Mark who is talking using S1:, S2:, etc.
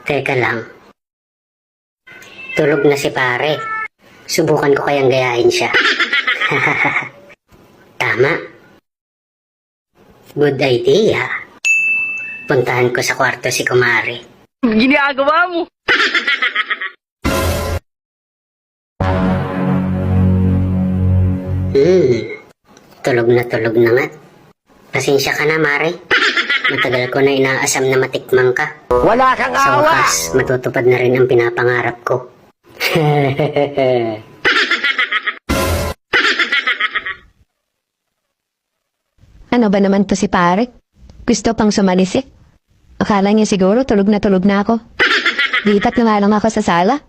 S1: Teka lang. Tulog na si pare. Subukan ko kayang gayahin siya. Tama. Good idea. Puntahan ko sa kwarto si kumare.
S2: Ginagawa mo!
S1: Tulog na nga. Pasensya ka na, Mare. Matagal ko na inaasam na matikmang ka.
S2: Wala kang
S1: Sa
S2: awa!
S1: wakas, matutupad na rin ang pinapangarap ko.
S3: Ano ba naman to si pare? Gusto pang sumalisik? Akala niya siguro tulog na ako. Lipat na nga lang ako sa sala.